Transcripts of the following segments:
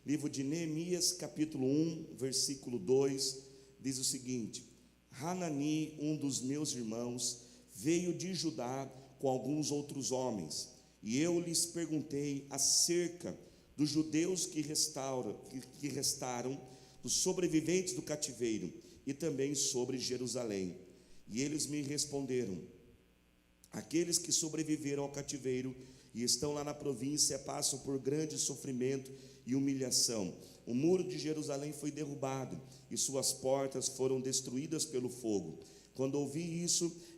Livro de Neemias, capítulo 1, versículo 2, diz o seguinte: Hanani, um dos meus irmãos, veio de Judá com alguns outros homens, e eu lhes perguntei acerca dos judeus que restaram, dos sobreviventes do cativeiro, e também sobre Jerusalém. E eles me responderam: aqueles que sobreviveram ao cativeiro e estão lá na província passam por grande sofrimento e humilhação. O muro de Jerusalém foi derrubado e suas portas foram destruídas pelo fogo. Quando ouvi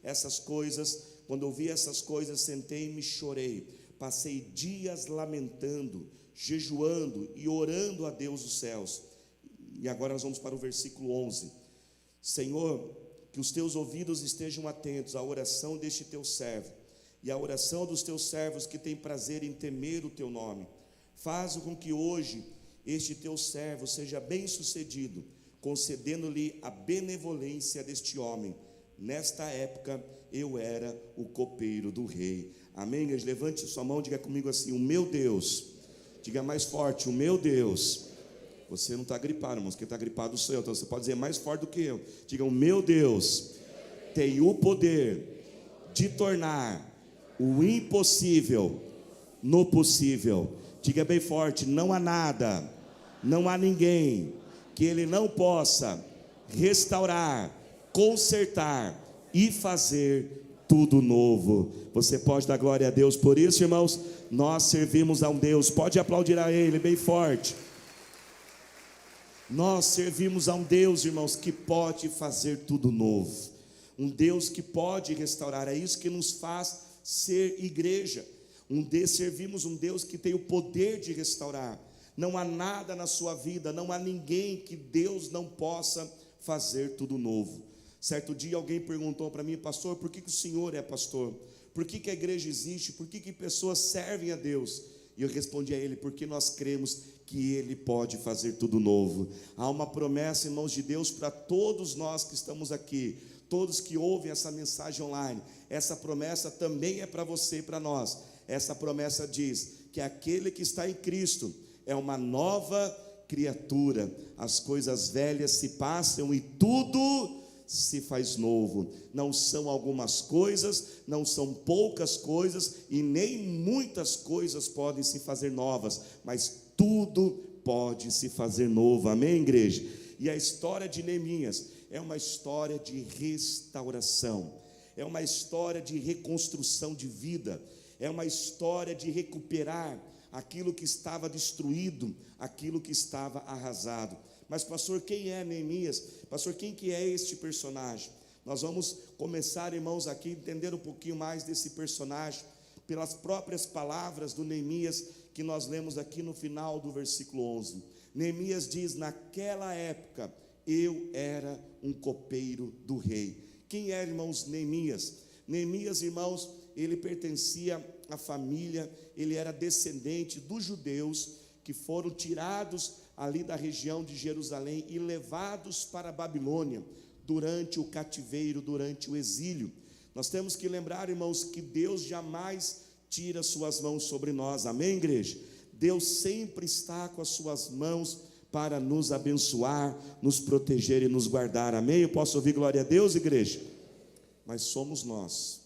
essas coisas, sentei-me e chorei. Passei dias lamentando, jejuando e orando a Deus dos céus. E agora nós vamos para o versículo 11. Senhor, que os teus ouvidos estejam atentos à oração deste teu servo e à oração dos teus servos que têm prazer em temer o teu nome. Faz com que hoje este teu servo seja bem sucedido, concedendo-lhe a benevolência deste homem. Nesta época eu era o copeiro do rei. Amém, igreja? Levante sua mão, diga comigo assim: o meu Deus. Diga mais forte: o meu Deus. Você não está gripado, irmãos, quem está gripado sou eu, então você pode dizer mais forte do que eu. Diga: o meu Deus tem o poder de tornar o impossível no possível. Diga bem forte: não há nada, não há ninguém que Ele não possa restaurar, consertar e fazer tudo novo. Você pode dar glória a Deus por isso, irmãos? Nós servimos a um Deus, pode aplaudir a Ele bem forte. Nós servimos a um Deus, irmãos, que pode fazer tudo novo, um Deus que pode restaurar. É isso que nos faz ser igreja. Servimos um Deus que tem o poder de restaurar. Não há nada na sua vida, não há ninguém que Deus não possa fazer tudo novo. Certo dia alguém perguntou para mim: pastor, por que o senhor é pastor? Por que a igreja existe? Por que pessoas servem a Deus? E eu respondi a ele: porque nós cremos que Ele pode fazer tudo novo. Há uma promessa, irmãos, de Deus para todos nós que estamos aqui, todos que ouvem essa mensagem online. Essa promessa também é para você e para nós. Essa promessa diz que aquele que está em Cristo é uma nova criatura. As coisas velhas se passam e tudo se faz novo. Não são algumas coisas, não são poucas coisas e nem muitas coisas podem se fazer novas, mas tudo pode se fazer novo. Amém, igreja? E a história de Neemias é uma história de restauração, é uma história de reconstrução de vida, é uma história de recuperar aquilo que estava destruído, aquilo que estava arrasado. Mas pastor, quem é Neemias? Pastor, quem que é este personagem? Nós vamos começar, irmãos, aqui entender um pouquinho mais desse personagem pelas próprias palavras do Neemias que nós lemos aqui no final do versículo 11. Neemias diz: naquela época eu era um copeiro do rei. Quem era, irmãos, Neemias? Neemias, irmãos, ele pertencia à família, ele era descendente dos judeus que foram tirados ali da região de Jerusalém e levados para a Babilônia durante o cativeiro, durante o exílio. Nós temos que lembrar, irmãos, que Deus jamais tira suas mãos sobre nós. Amém, igreja? Deus sempre está com as suas mãos para nos abençoar, nos proteger e nos guardar. Amém? Eu posso ouvir glória a Deus, igreja? Mas somos nós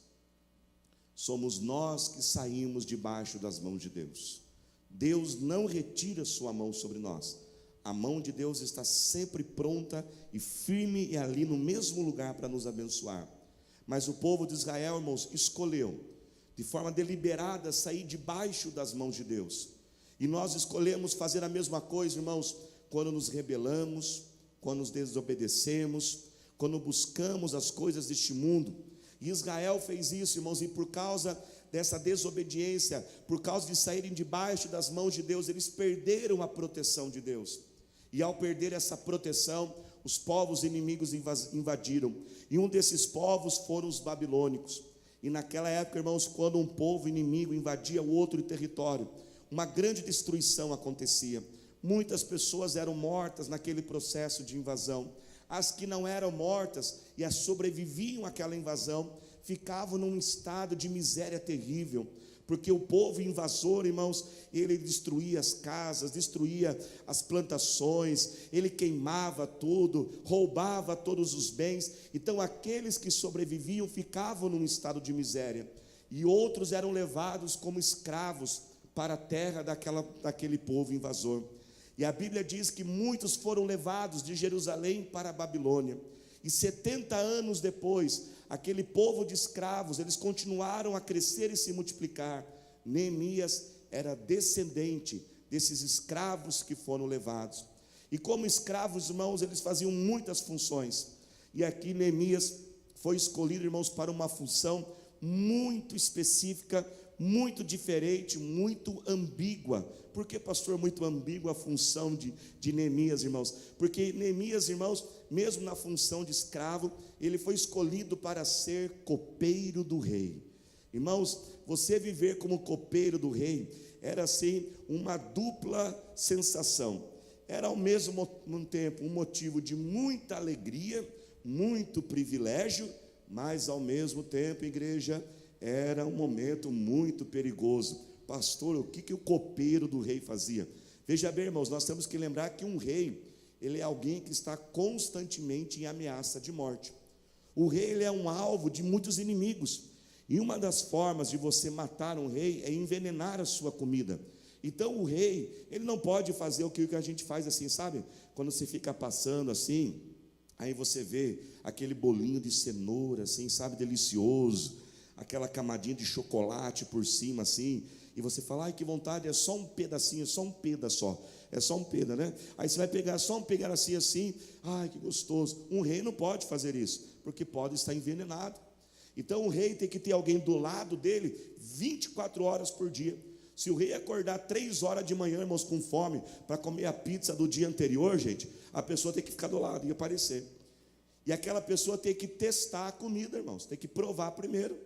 que saímos debaixo das mãos de Deus. Deus não retira sua mão sobre nós. A mão de Deus está sempre pronta e firme e ali no mesmo lugar para nos abençoar. Mas o povo de Israel, irmãos, escolheu de forma deliberada sair debaixo das mãos de Deus. E nós escolhemos fazer a mesma coisa, irmãos, quando nos rebelamos, quando nos desobedecemos, quando buscamos as coisas deste mundo. E Israel fez isso, irmãos, e por causa dessa desobediência, por causa de saírem debaixo das mãos de Deus, eles perderam a proteção de Deus. E ao perder essa proteção, os povos inimigos invadiram. E um desses povos foram os babilônicos. E naquela época, irmãos, quando um povo inimigo invadia o outro território, uma grande destruição acontecia. Muitas pessoas eram mortas naquele processo de invasão. As que não eram mortas e as sobreviviam àquela invasão, ficavam num estado de miséria terrível, porque o povo invasor, irmãos, ele destruía as casas, destruía as plantações, ele queimava tudo, roubava todos os bens. Então aqueles que sobreviviam ficavam num estado de miséria, e outros eram levados como escravos para a terra daquele povo invasor. E a Bíblia diz que muitos foram levados de Jerusalém para a Babilônia, e 70 anos depois, aquele povo de escravos, eles continuaram a crescer e se multiplicar. Neemias era descendente desses escravos que foram levados, e como escravos, irmãos, eles faziam muitas funções, e aqui Neemias foi escolhido, irmãos, para uma função muito específica, muito diferente, muito ambígua. Por que, pastor, muito ambígua a função de Neemias, irmãos? Porque Neemias, irmãos, mesmo na função de escravo, ele foi escolhido para ser copeiro do rei. Irmãos, você viver como copeiro do rei era assim uma dupla sensação. Era ao mesmo tempo um motivo de muita alegria, muito privilégio, mas ao mesmo tempo, igreja, era um momento muito perigoso. Pastor, o que o copeiro do rei fazia? Veja bem, irmãos, nós temos que lembrar que um rei, ele é alguém que está constantemente em ameaça de morte. O rei, ele é um alvo de muitos inimigos, e uma das formas de você matar um rei é envenenar a sua comida. Então o rei, ele não pode fazer o que a gente faz assim, sabe? Quando você fica passando assim, aí você vê aquele bolinho de cenoura assim, sabe, delicioso, aquela camadinha de chocolate por cima assim, e você fala, ai que vontade, é só um pedacinho, só um peda só, é só um peda, né? Aí você vai pegar só um pedacinho assim, ai que gostoso. Um rei não pode fazer isso, porque pode estar envenenado. Então o rei tem que ter alguém do lado dele 24 horas por dia. Se o rei acordar 3 horas de manhã, irmãos, com fome, para comer a pizza do dia anterior, gente, a pessoa tem que ficar do lado e aparecer. E aquela pessoa tem que testar a comida, irmãos, tem que provar primeiro.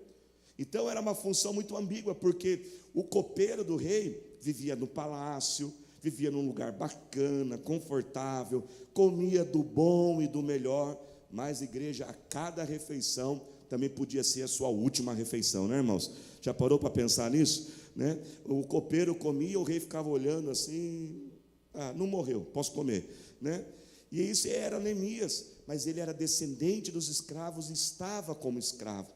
Então era uma função muito ambígua, porque o copeiro do rei vivia no palácio, vivia num lugar bacana, confortável, comia do bom e do melhor, mas, igreja, a cada refeição também podia ser a sua última refeição, né, irmãos? Já parou para pensar nisso? Né? O copeiro comia, o rei ficava olhando assim, não morreu, posso comer, né? E isso era Neemias, mas ele era descendente dos escravos e estava como escravo.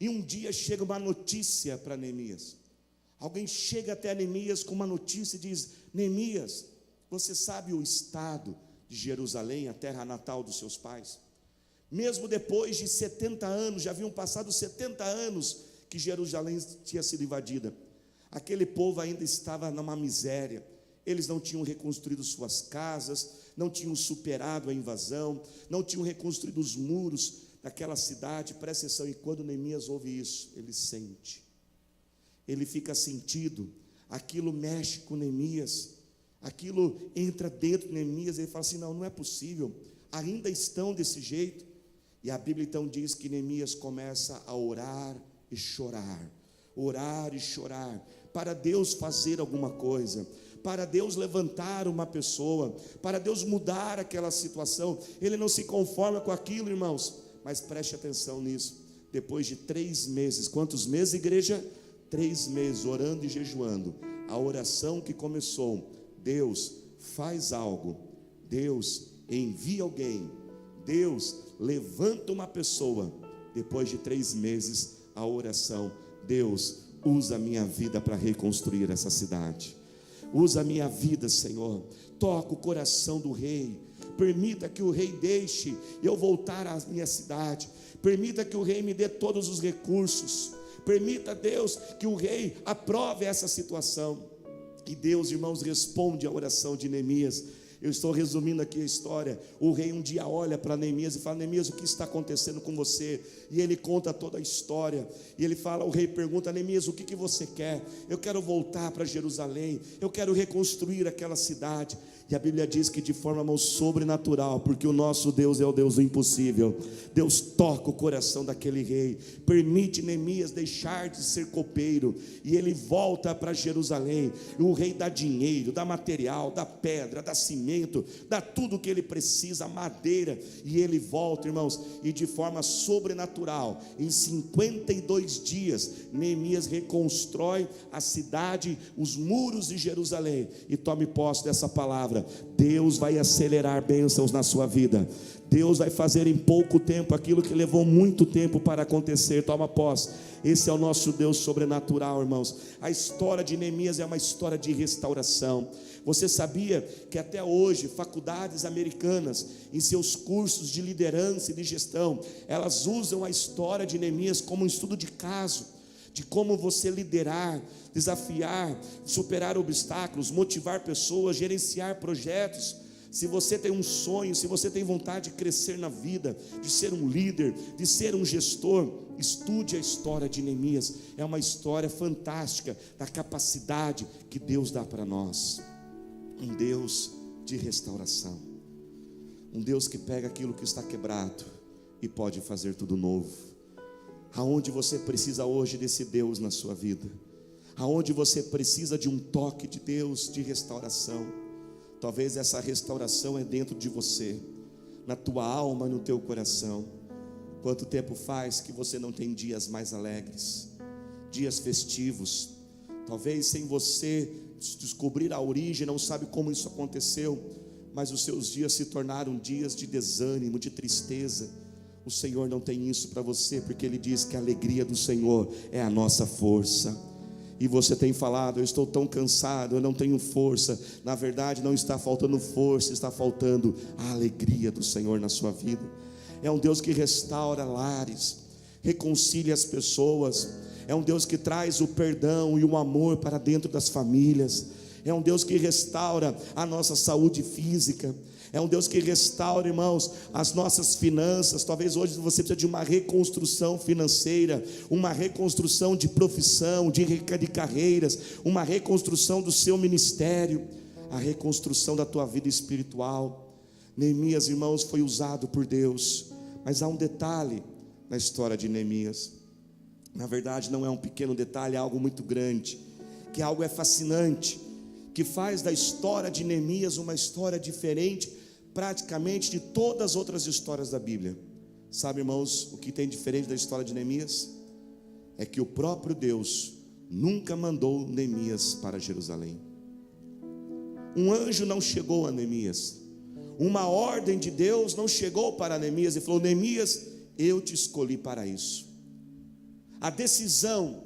E um dia chega uma notícia para Neemias. Alguém chega até Neemias com uma notícia e diz: Neemias, você sabe o estado de Jerusalém, a terra natal dos seus pais? Mesmo depois de 70 anos, já haviam passado 70 anos que Jerusalém tinha sido invadida, aquele povo ainda estava numa miséria. Eles não tinham reconstruído suas casas, não tinham superado a invasão, não tinham reconstruído os muros daquela cidade. Presta atenção, e quando Neemias ouve isso, ele sente, ele fica sentido, aquilo mexe com Neemias, aquilo entra dentro de Neemias, ele fala assim, não é possível, ainda estão desse jeito. E a Bíblia então diz que Neemias começa a orar e chorar, para Deus fazer alguma coisa, para Deus levantar uma pessoa, para Deus mudar aquela situação. Ele não se conforma com aquilo, irmãos, mas preste atenção nisso. Depois de 3 meses, quantos meses, igreja? 3 meses orando e jejuando, a oração que começou, Deus faz algo, Deus envia alguém, Deus levanta uma pessoa. Depois de 3 meses, a oração, Deus, usa a minha vida para reconstruir essa cidade, usa a minha vida, Senhor, toca o coração do rei, permita que o rei deixe eu voltar à minha cidade, permita que o rei me dê todos os recursos, permita, Deus, que o rei aprove essa situação. E Deus, irmãos, responde a oração de Neemias. Eu estou resumindo aqui a história. O rei um dia olha para Neemias e fala: Neemias, o que está acontecendo com você? E ele conta toda a história. E ele fala, o rei pergunta: Neemias, o que você quer? Eu quero voltar para Jerusalém, eu quero reconstruir aquela cidade. E a Bíblia diz que de forma sobrenatural, porque o nosso Deus é o Deus do impossível, Deus toca o coração daquele rei, permite Neemias deixar de ser copeiro, e ele volta para Jerusalém. E o rei dá dinheiro, dá material, dá pedra, dá cimento, equipamento, dá tudo o que ele precisa, a madeira, e ele volta, irmãos, e de forma sobrenatural, em 52 dias, Neemias reconstrói a cidade, os muros de Jerusalém. E tome posse dessa palavra: Deus vai acelerar bênçãos na sua vida. Deus vai fazer em pouco tempo aquilo que levou muito tempo para acontecer. Toma posse. Esse é o nosso Deus sobrenatural, irmãos. A história de Neemias é uma história de restauração. Você sabia que até hoje faculdades americanas, em seus cursos de liderança e de gestão, elas usam a história de Neemias como um estudo de caso, de como você liderar, desafiar, superar obstáculos, motivar pessoas, gerenciar projetos. Se você tem um sonho, se você tem vontade de crescer na vida, de ser um líder, de ser um gestor, estude a história de Neemias. É uma história fantástica da capacidade que Deus dá para nós. Um Deus de restauração, um Deus que pega aquilo que está quebrado e pode fazer tudo novo. Aonde você precisa hoje desse Deus na sua vida, aonde você precisa de um toque de Deus de restauração, talvez essa restauração é dentro de você, na tua alma, no teu coração. Quanto tempo faz que você não tem dias mais alegres, dias festivos? Talvez sem você descobrir a origem, não sabe como isso aconteceu, mas os seus dias se tornaram dias de desânimo, de tristeza. O Senhor não tem isso para você, porque Ele diz que a alegria do Senhor é a nossa força. E você tem falado: eu estou tão cansado, eu não tenho força. Na verdade não está faltando força, está faltando a alegria do Senhor na sua vida. É um Deus que restaura lares, reconcilia as pessoas. É um Deus que traz o perdão e o amor para dentro das famílias. É um Deus que restaura a nossa saúde física. É um Deus que restaura, irmãos, as nossas finanças. Talvez hoje você precise de uma reconstrução financeira, uma reconstrução de profissão, de carreiras, uma reconstrução do seu ministério, a reconstrução da tua vida espiritual. Neemias, irmãos, foi usado por Deus, mas há um detalhe na história de Neemias. Na verdade não é um pequeno detalhe, é algo muito grande, que algo é fascinante, que faz da história de Neemias uma história diferente praticamente de todas as outras histórias da Bíblia. Sabe, irmãos, o que tem diferente da história de Neemias? É que o próprio Deus nunca mandou Neemias para Jerusalém. Um anjo não chegou a Neemias, uma ordem de Deus não chegou para Neemias e falou: Neemias, eu te escolhi para isso. A decisão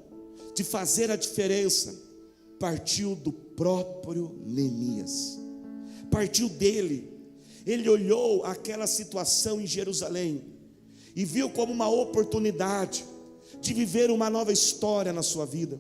de fazer a diferença partiu do próprio Neemias, partiu dele. Ele olhou aquela situação em Jerusalém e viu como uma oportunidade de viver uma nova história na sua vida,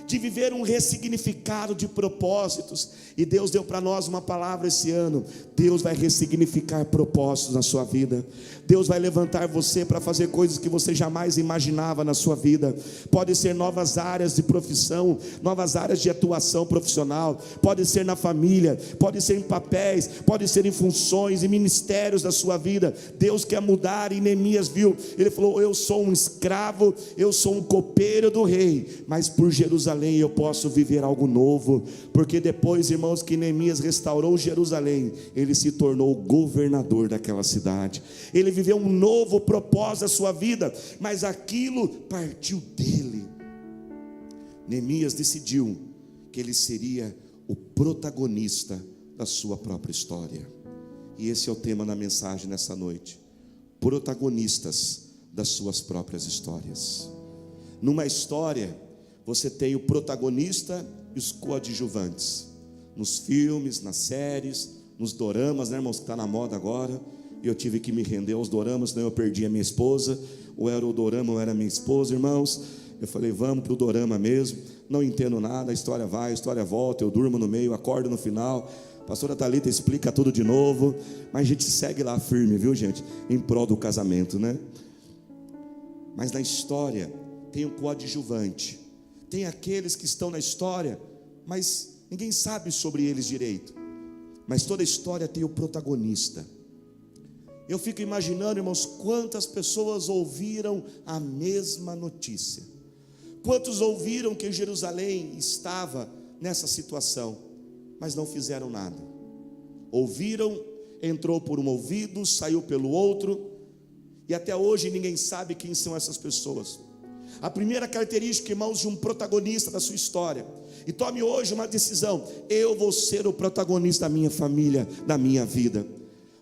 de viver um ressignificado de propósitos. E Deus deu para nós uma palavra esse ano: Deus vai ressignificar propósitos na sua vida. Deus vai levantar você para fazer coisas que você jamais imaginava na sua vida. Pode ser novas áreas de profissão, novas áreas de atuação profissional, pode ser na família, pode ser em papéis, pode ser em funções e ministérios da sua vida. Deus quer mudar. E Neemias viu, ele falou: eu sou um escravo, eu sou um copeiro do rei, mas por Jerusalém eu posso viver algo novo. Porque depois, irmãos, que Neemias restaurou Jerusalém, ele se tornou governador daquela cidade. Ele viveu um novo propósito da sua vida, mas aquilo partiu dele. Neemias decidiu que ele seria o protagonista da sua própria história. E esse é o tema da mensagem nessa noite: protagonistas das suas próprias histórias. Numa história, você tem o protagonista e os coadjuvantes. Nos filmes, nas séries, nos doramas, né, irmãos, que está na moda agora. E eu tive que me render aos doramas, senão eu perdi a minha esposa. Ou era o dorama ou era a minha esposa, irmãos. Eu falei: vamos para o dorama mesmo. Não entendo nada, a história vai, a história volta. Eu durmo no meio, acordo no final. A pastora Thalita explica tudo de novo. Mas a gente segue lá firme, viu, gente? Em prol do casamento, né? Mas na história tem um coadjuvante. Tem aqueles que estão na história, mas ninguém sabe sobre eles direito. Mas toda história tem o protagonista. Eu fico imaginando, irmãos, quantas pessoas ouviram a mesma notícia. Quantos ouviram que Jerusalém estava nessa situação, mas não fizeram nada. Ouviram, entrou por um ouvido, saiu pelo outro, e até hoje ninguém sabe quem são essas pessoas. A primeira característica, irmãos, de um protagonista da sua história. E tome hoje uma decisão: eu vou ser o protagonista da minha família, da minha vida.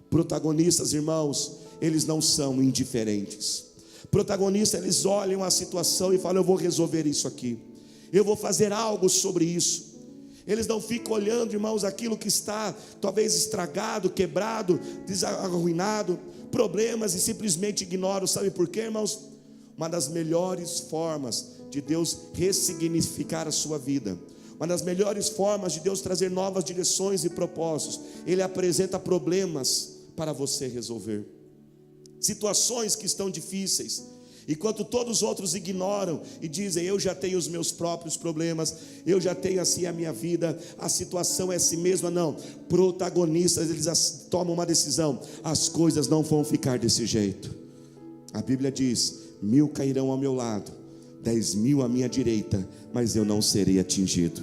Protagonistas, irmãos, eles não são indiferentes. Protagonistas, eles olham a situação e falam: eu vou resolver isso aqui, eu vou fazer algo sobre isso. Eles não ficam olhando, irmãos, aquilo que está talvez estragado, quebrado, arruinado, problemas, e simplesmente ignoram. Sabe por quê, irmãos? Uma das melhores formas de Deus ressignificar a sua vida, uma das melhores formas de Deus trazer novas direções e propósitos, Ele apresenta problemas para você resolver, situações que estão difíceis, enquanto todos os outros ignoram e dizem: eu já tenho os meus próprios problemas, eu já tenho assim a minha vida, a situação é assim mesma. Não, protagonistas, eles tomam uma decisão: as coisas não vão ficar desse jeito. A Bíblia diz: 1000 cairão ao meu lado, 10.000 à minha direita, mas eu não serei atingido.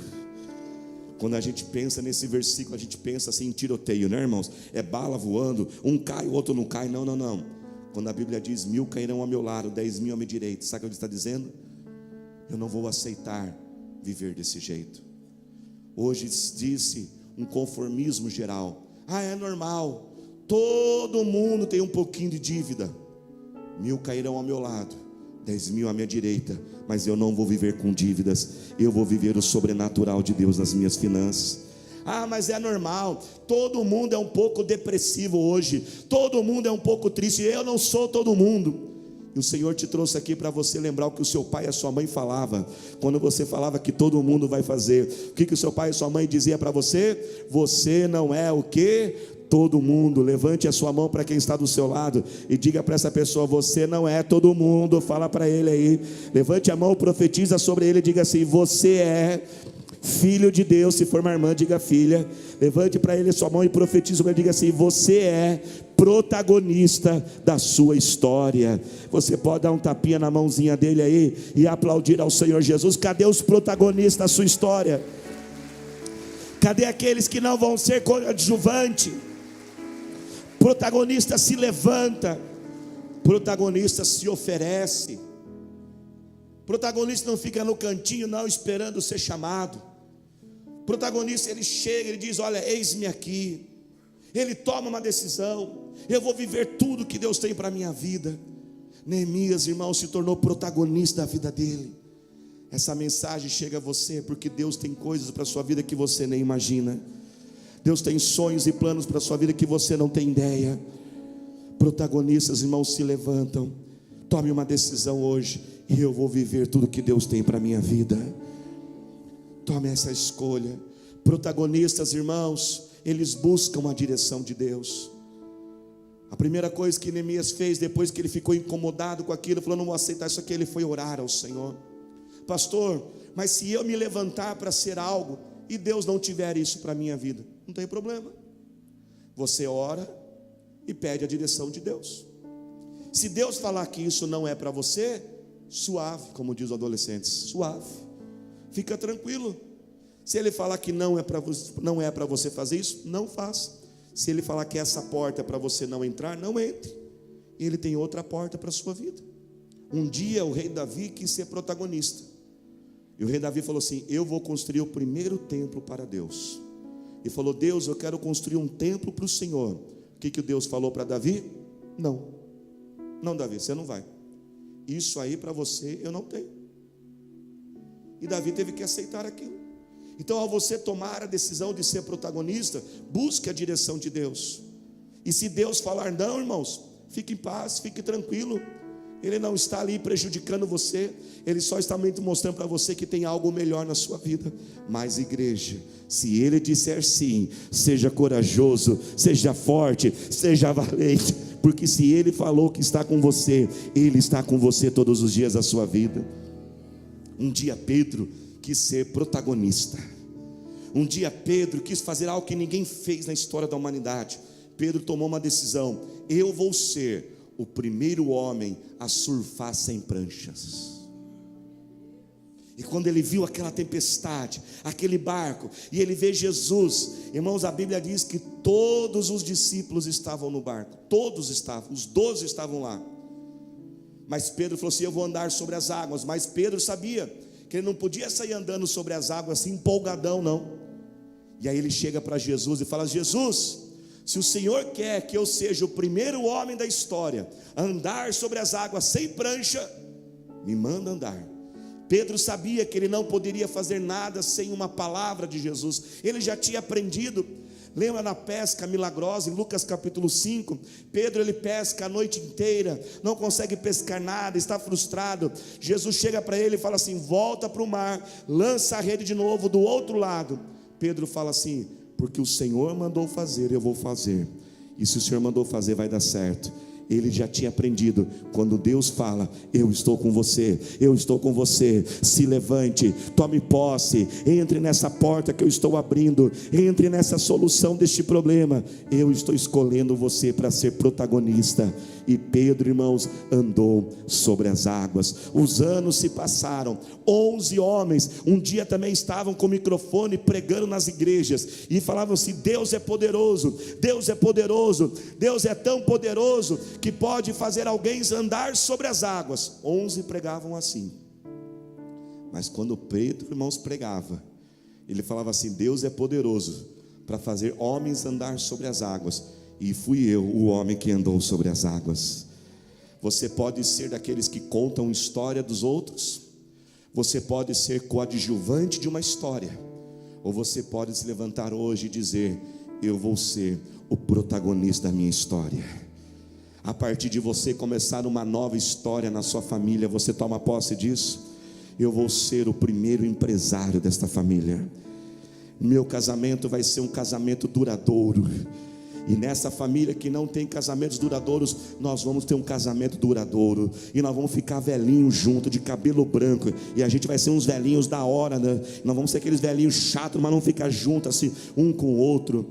Quando a gente pensa nesse versículo, a gente pensa assim em tiroteio, né, irmãos? É bala voando, um cai, o outro não cai. Não, não, não. Quando a Bíblia diz: 1000 cairão ao meu lado, 10.000 à minha direita, sabe o que ele está dizendo? Eu não vou aceitar viver desse jeito. Hoje disse um conformismo geral: é normal, todo mundo tem um pouquinho de dívida. 1000 cairão ao meu lado, 10.000 à minha direita, mas eu não vou viver com dívidas. Eu vou viver o sobrenatural de Deus nas minhas finanças. Mas é normal, todo mundo é um pouco depressivo hoje, todo mundo é um pouco triste. Eu não sou todo mundo. E o Senhor te trouxe aqui para você lembrar o que o seu pai e a sua mãe falavam. Quando você falava que todo mundo vai fazer, o que o seu pai e sua mãe dizia para você? Você não é o quê? Todo mundo. Levante a sua mão para quem está do seu lado e diga para essa pessoa: você não é todo mundo. Fala para ele aí, levante a mão, profetiza sobre ele e diga assim: você é filho de Deus. Se for uma irmã, diga filha. Levante para ele a sua mão e profetiza sobre ele, diga assim: você é protagonista da sua história. Você pode dar um tapinha na mãozinha dele aí e aplaudir ao Senhor Jesus. Cadê os protagonistas da sua história? Cadê aqueles que não vão ser coadjuvante? Protagonista se levanta, protagonista se oferece, protagonista não fica no cantinho não esperando ser chamado. Protagonista, ele chega, ele diz: olha, eis-me aqui. Ele toma uma decisão: eu vou viver tudo que Deus tem para a minha vida. Neemias, irmão, se tornou protagonista da vida dele. Essa mensagem chega a você porque Deus tem coisas para a sua vida que você nem imagina. Deus tem sonhos e planos para a sua vida que você não tem ideia. Protagonistas, irmãos, se levantam. Tome uma decisão hoje: eu vou viver tudo que Deus tem para a minha vida. Tome essa escolha. Protagonistas, irmãos, eles buscam a direção de Deus. A primeira coisa que Neemias fez, depois que ele ficou incomodado com aquilo, falou: não vou aceitar isso aqui, ele foi orar ao Senhor. Pastor, mas se eu me levantar para ser algo e Deus não tiver isso para a minha vida, não tem problema. Você ora e pede a direção de Deus. Se Deus falar que isso não é para você, suave, como diz os adolescentes, suave, fica tranquilo. Se Ele falar que não é para você fazer isso, não faça. Se Ele falar que essa porta é para você não entrar, não entre. Ele tem outra porta para a sua vida. Um dia o rei Davi quis ser protagonista, e o rei Davi falou assim: eu vou construir o primeiro templo para Deus. E falou: Deus, eu quero construir um templo para o Senhor. O que Deus falou para Davi? Não, Davi, você não vai. Isso aí para você eu não tenho. E Davi teve que aceitar aquilo. Então, ao você tomar a decisão de ser protagonista, busque a direção de Deus. E se Deus falar não, irmãos, fique em paz, fique tranquilo. Ele não está ali prejudicando você, Ele só está mostrando para você que tem algo melhor na sua vida. Mas igreja, se Ele disser sim, seja corajoso, seja forte, seja valente, porque se Ele falou que está com você, Ele está com você todos os dias da sua vida. Um dia Pedro quis ser protagonista. Um dia Pedro quis fazer algo que ninguém fez na história da humanidade. Pedro tomou uma decisão: eu vou ser o primeiro homem a surfar sem pranchas. E quando ele viu aquela tempestade, aquele barco, e ele vê Jesus, irmãos, a Bíblia diz que todos os discípulos estavam no barco, todos estavam, os 12 estavam lá. Mas Pedro falou assim: eu vou andar sobre as águas. Mas Pedro sabia que ele não podia sair andando sobre as águas assim, empolgadão, não. E aí ele chega para Jesus e fala: Jesus, se o Senhor quer que eu seja o primeiro homem da história a andar sobre as águas sem prancha, me manda andar. Pedro sabia que ele não poderia fazer nada sem uma palavra de Jesus. Ele já tinha aprendido. Lembra na pesca milagrosa em Lucas capítulo 5? Pedro, ele pesca a noite inteira, não consegue pescar nada, está frustrado. Jesus chega para ele e fala assim: volta para o mar, lança a rede de novo do outro lado. Pedro fala assim: porque o Senhor mandou fazer, eu vou fazer. E se o Senhor mandou fazer, vai dar certo. Ele já tinha aprendido, quando Deus fala: eu estou com você, eu estou com você, se levante, tome posse, entre nessa porta que eu estou abrindo, entre nessa solução deste problema, eu estou escolhendo você para ser protagonista. E Pedro, irmãos, andou sobre as águas. Os anos se passaram, 11 homens, um dia também estavam com o microfone pregando nas igrejas, e falavam assim: Deus é poderoso, Deus é poderoso, Deus é tão poderoso, que pode fazer alguém andar sobre as águas. 11 pregavam assim. Mas quando Pedro, irmãos, pregava, ele falava assim: Deus é poderoso para fazer homens andar sobre as águas, e fui eu o homem que andou sobre as águas. Você pode ser daqueles que contam história dos outros, você pode ser coadjuvante de uma história, ou você pode se levantar hoje e dizer: eu vou ser o protagonista da minha história. A partir de você começar uma nova história na sua família, você toma posse disso? Eu vou ser o primeiro empresário desta família. Meu casamento vai ser um casamento duradouro. E nessa família que não tem casamentos duradouros, nós vamos ter um casamento duradouro. E nós vamos ficar velhinhos juntos, de cabelo branco. E a gente vai ser uns velhinhos da hora, né? Nós vamos ser aqueles velhinhos chatos, mas não ficar juntos assim, um com o outro.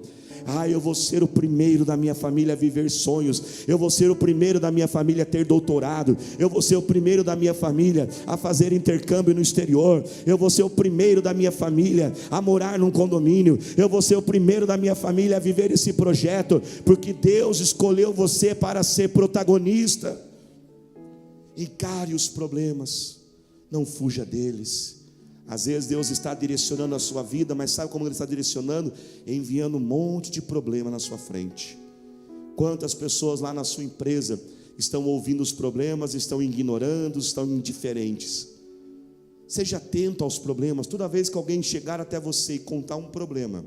Eu vou ser o primeiro da minha família a viver sonhos. Eu vou ser o primeiro da minha família a ter doutorado. Eu vou ser o primeiro da minha família a fazer intercâmbio no exterior. Eu vou ser o primeiro da minha família a morar num condomínio. Eu vou ser o primeiro da minha família a viver esse projeto, porque Deus escolheu você para ser protagonista. Encare os problemas, não fuja deles. Às vezes Deus está direcionando a sua vida, mas sabe como Ele está direcionando? Enviando um monte de problema na sua frente. Quantas pessoas lá na sua empresa estão ouvindo os problemas, estão ignorando, estão indiferentes? Seja atento aos problemas. Toda vez que alguém chegar até você e contar um problema,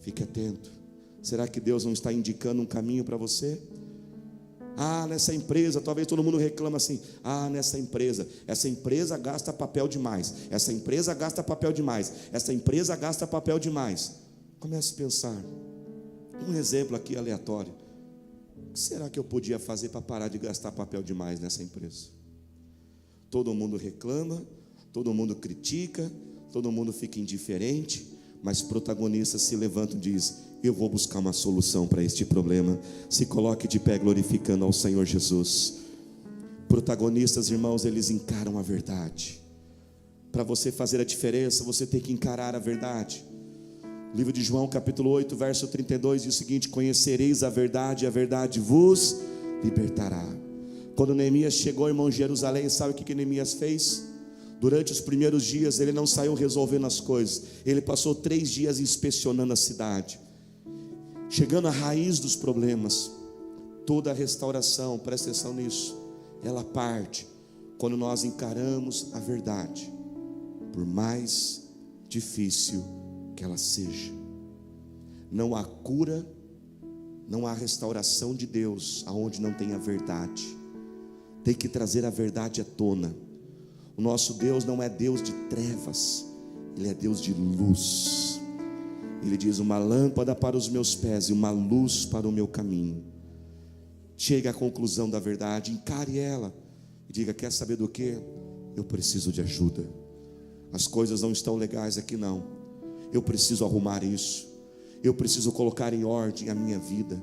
fique atento. Será que Deus não está indicando um caminho para você? Nessa empresa, talvez todo mundo reclama assim: nessa empresa, essa empresa gasta papel demais, essa empresa gasta papel demais, essa empresa gasta papel demais. Comece a pensar, um exemplo aqui aleatório: o que será que eu podia fazer para parar de gastar papel demais nessa empresa? Todo mundo reclama, todo mundo critica, todo mundo fica indiferente, mas protagonistas se levantam e dizem: eu vou buscar uma solução para este problema. Se coloque de pé glorificando ao Senhor Jesus. Protagonistas, irmãos, eles encaram a verdade. Para você fazer a diferença, você tem que encarar a verdade. Livro de João capítulo 8, verso 32 diz o seguinte: conhecereis a verdade, e a verdade vos libertará. Quando Neemias chegou, irmão, em Jerusalém, sabe o que Neemias fez? Durante os primeiros dias ele não saiu resolvendo as coisas, ele passou 3 dias inspecionando a cidade, chegando à raiz dos problemas. Toda a restauração, presta atenção nisso, ela parte quando nós encaramos a verdade, por mais difícil que ela seja. Não há cura, não há restauração de Deus aonde não tem a verdade. Tem que trazer a verdade à tona. O nosso Deus não é Deus de trevas, Ele é Deus de luz. Ele diz: uma lâmpada para os meus pés e uma luz para o meu caminho. Chegue à conclusão da verdade, encare ela e diga: quer saber do que? Eu preciso de ajuda. As coisas não estão legais aqui não. Eu preciso arrumar isso. Eu preciso colocar em ordem a minha vida.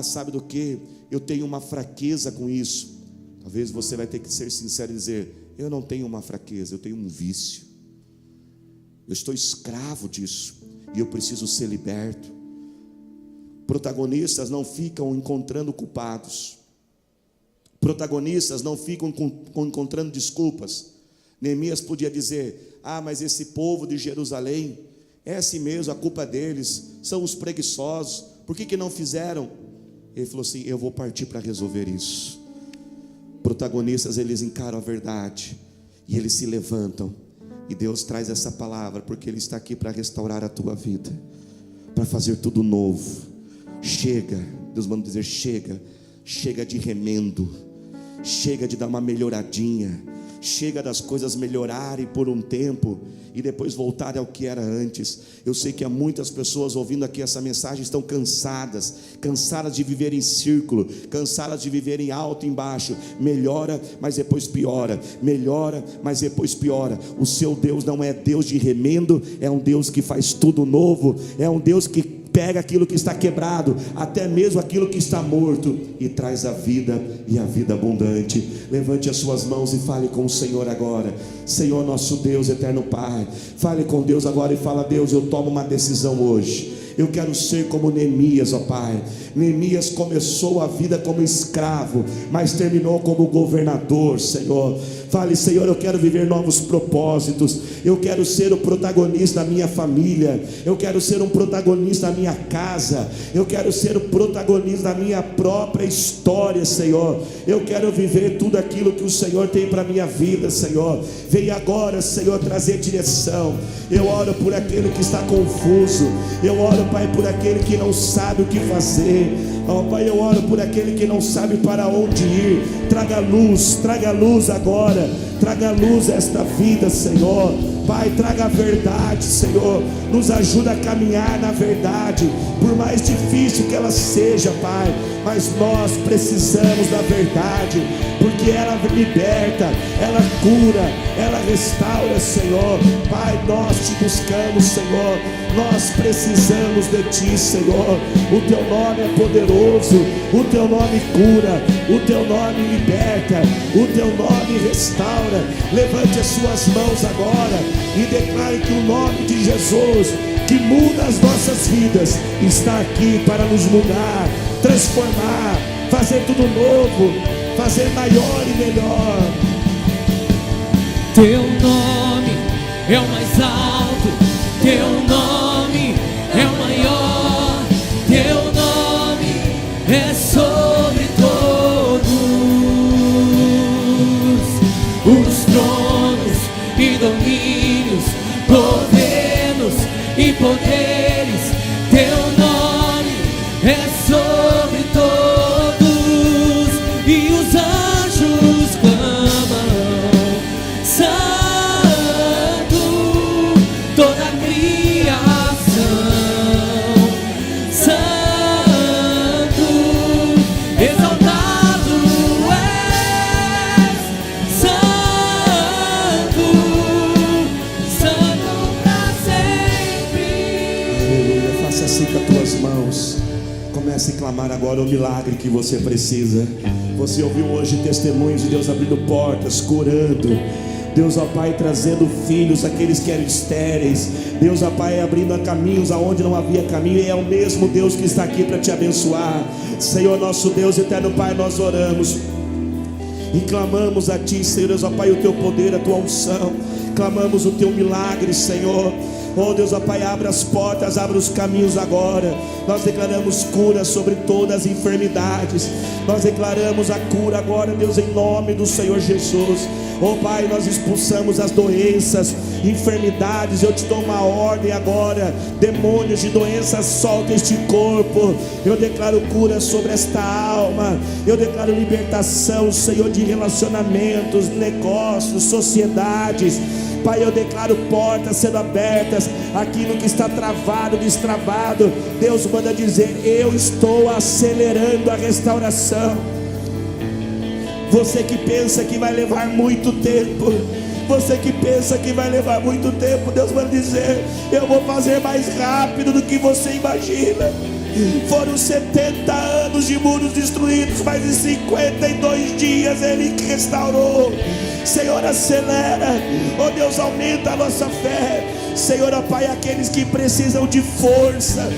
Sabe do que? Eu tenho uma fraqueza com isso. Talvez você vai ter que ser sincero e dizer: eu não tenho uma fraqueza, eu tenho um vício. Eu estou escravo disso e eu preciso ser liberto. Protagonistas não ficam encontrando culpados. Protagonistas não ficam encontrando desculpas. Neemias podia dizer: mas esse povo de Jerusalém é assim mesmo, a culpa deles, são os preguiçosos, por que não fizeram? Ele falou assim: eu vou partir para resolver isso. Protagonistas, eles encaram a verdade e eles se levantam, e Deus traz essa palavra porque Ele está aqui para restaurar a tua vida, para fazer tudo novo. Chega, Deus manda dizer: chega de remendo, chega de dar uma melhoradinha, chega das coisas melhorarem por um tempo e depois voltarem ao que era antes. Eu sei que há muitas pessoas ouvindo aqui essa mensagem estão cansadas de viver em círculo, cansadas de viver em alto e em baixo. Melhora, mas depois piora, melhora, mas depois piora. O seu Deus não é Deus de remendo, é um Deus que faz tudo novo, é um Deus que pega aquilo que está quebrado, até mesmo aquilo que está morto, e traz a vida, e a vida abundante. Levante as suas mãos e fale com o Senhor agora. Senhor nosso Deus, eterno Pai, fale com Deus agora e fala: Deus, eu tomo uma decisão hoje. Eu quero ser como Neemias, ó Pai. Neemias começou a vida como escravo, mas terminou como governador, Senhor. Fale: Senhor, eu quero viver novos propósitos. Eu quero ser o protagonista da minha família. Eu quero ser um protagonista da minha casa. Eu quero ser o protagonista da minha própria história, Senhor. Eu quero viver tudo aquilo que o Senhor tem para a minha vida, Senhor. Vem agora, Senhor, trazer direção. Eu oro por aquele que está confuso. Eu oro, Pai, por aquele que não sabe o que fazer. Ó Pai, eu oro por aquele que não sabe para onde ir. Traga luz agora. Traga luz a esta vida, Senhor. Pai, traga a verdade, Senhor. Nos ajuda a caminhar na verdade, por mais difícil que ela seja, Pai. Mas nós precisamos da verdade, porque ela liberta, ela cura, ela restaura, Senhor. Pai, nós te buscamos, Senhor. Nós precisamos de Ti, Senhor. O Teu nome é poderoso, o Teu nome cura, o Teu nome liberta, o Teu nome restaura. Levante as suas mãos agora e declare que o nome de Jesus, que muda as nossas vidas, está aqui para nos mudar, transformar, fazer tudo novo, fazer maior e melhor. Teu nome é o mais alto, Teu nome é o maior, Teu nome é sobre todos os tronos e domínios, governos e poderes. Teu nome é sobre todos, e os anjos clamam: Santo, toda a criação, Santo, exaltado és, Santo, Santo para sempre. Aleluia. Faça assim com as tuas mãos. Comece a clamar agora o milagre que você precisa. Você ouviu hoje testemunhos de Deus abrindo portas, curando. Deus, ó Pai, trazendo filhos àqueles que eram estéreis. Deus, ó Pai, abrindo caminhos aonde não havia caminho. E é o mesmo Deus que está aqui para te abençoar. Senhor nosso Deus, eterno Pai, nós oramos e clamamos a Ti, Senhor Deus, ó Pai, o Teu poder, a Tua unção. Clamamos o Teu milagre, Senhor. Oh Deus, ó Pai, abra as portas, abra os caminhos agora. Nós declaramos cura sobre todas as enfermidades. Nós declaramos a cura agora, Deus, em nome do Senhor Jesus. Oh Pai, nós expulsamos as doenças, enfermidades. Eu te dou uma ordem agora: demônios de doenças, solta este corpo. Eu declaro cura sobre esta alma. Eu declaro libertação, Senhor, de relacionamentos, negócios, sociedades. Pai, eu declaro portas sendo abertas, aquilo que está travado, destravado. Deus manda dizer: eu estou acelerando a restauração. Você que pensa que vai levar muito tempo, você que pensa que vai levar muito tempo, Deus manda dizer: eu vou fazer mais rápido do que você imagina. Foram 70 anos de muros destruídos, mas em 52 dias Ele restaurou. Senhor, acelera, ó Deus, aumenta a nossa fé. Senhor, ó Pai, aqueles que precisam de força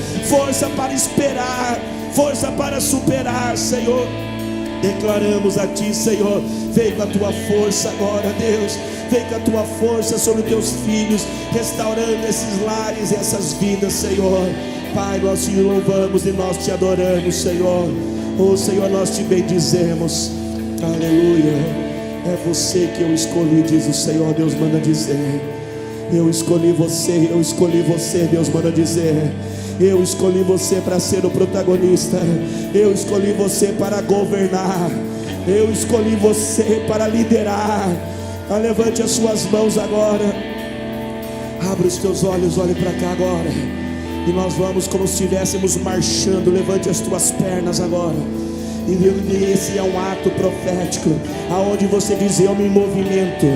para esperar, força para superar, Senhor, declaramos a Ti, Senhor, vem com a Tua força agora, Deus, vem com a Tua força sobre Teus filhos, restaurando esses lares e essas vidas, Senhor. Pai, nós Te louvamos e nós Te adoramos, Senhor. Oh Senhor, nós Te bendizemos, aleluia. É Você que eu escolhi, diz o Senhor, Deus manda dizer. Eu escolhi você, Deus manda dizer. Eu escolhi você para ser o protagonista. Eu escolhi você para governar. Eu escolhi você para liderar. Levante as suas mãos agora. Abra os teus olhos, olhe para cá agora. E nós vamos como se estivéssemos marchando. Levante as tuas pernas agora. E esse é um ato profético, aonde você diz: eu me movimento,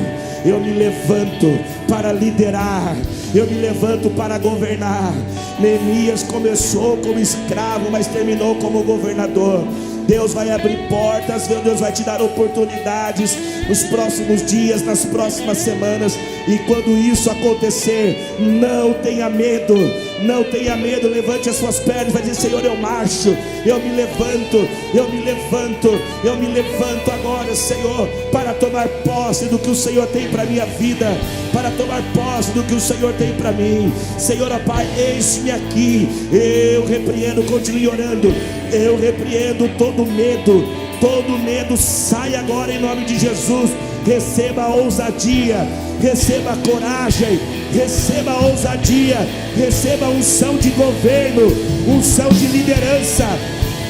eu me levanto para liderar, eu me levanto para governar. Neemias começou como escravo, mas terminou como governador. Deus vai abrir portas, Deus vai te dar oportunidades nos próximos dias, nas próximas semanas. E quando isso acontecer, não tenha medo, não tenha medo. Levante as suas pernas e vai dizer: Senhor, eu marcho, eu me levanto, eu me levanto, eu me levanto agora, Senhor, para tomar posse do que o Senhor tem para a minha vida, para tomar posse do que o Senhor tem para mim. Senhor, ó Pai, eis-me aqui. Eu repreendo, continue orando. Eu repreendo todo medo sai agora em nome de Jesus. Receba a ousadia, receba a coragem, receba a ousadia, receba a unção de governo, unção de liderança.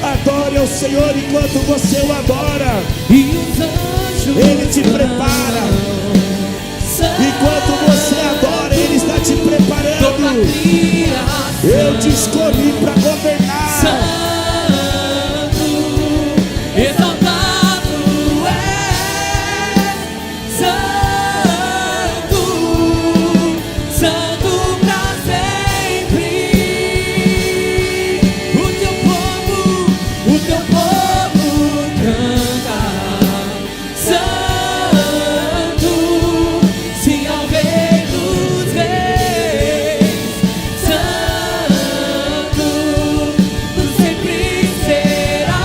Adore ao Senhor enquanto você o adora, e os anjos Ele te prepara. Enquanto você adora, Ele está te preparando. Eu te escolhi para governar. Exaltado é, Santo, Santo pra sempre. O teu povo canta, Santo, sim ao Rei dos Reis, Santo, tu sempre serás.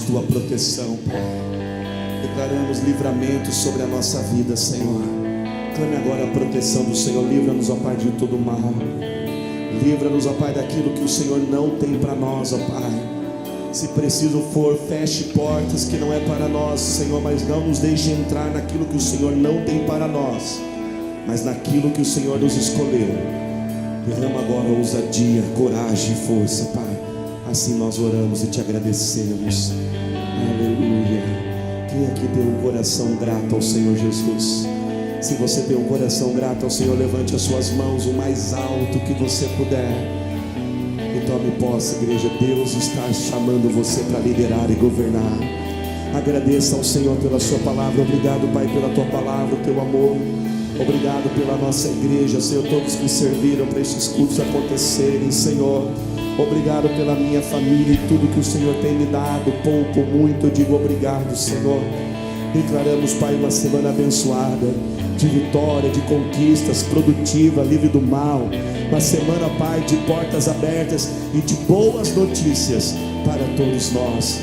Tua proteção, Pai. Declaramos livramento sobre a nossa vida, Senhor. Clame agora a proteção do Senhor. Livra-nos, ó Pai, de todo mal. Livra-nos, ó Pai, daquilo que o Senhor não tem para nós, ó Pai. Se preciso for, feche portas que não é para nós, Senhor, mas não nos deixe entrar naquilo que o Senhor não tem para nós, mas naquilo que o Senhor nos escolheu. Derrama agora ousadia, coragem e força, Pai. Assim nós oramos e te agradecemos. Aleluia. Quem aqui tem um coração grato ao Senhor Jesus? Se você tem um coração grato ao Senhor, levante as suas mãos o mais alto que você puder e tome posse, igreja. Deus está chamando você para liderar e governar. Agradeça ao Senhor pela sua palavra. Obrigado, Pai, pela tua palavra, o teu amor. Obrigado pela nossa igreja, Senhor, todos que serviram para esses cultos acontecerem, Senhor. Obrigado pela minha família e tudo que o Senhor tem me dado, pouco ou muito, eu digo obrigado, Senhor. Declaramos, Pai, uma semana abençoada, de vitória, de conquistas, produtiva, livre do mal. Uma semana, Pai, de portas abertas e de boas notícias para todos nós.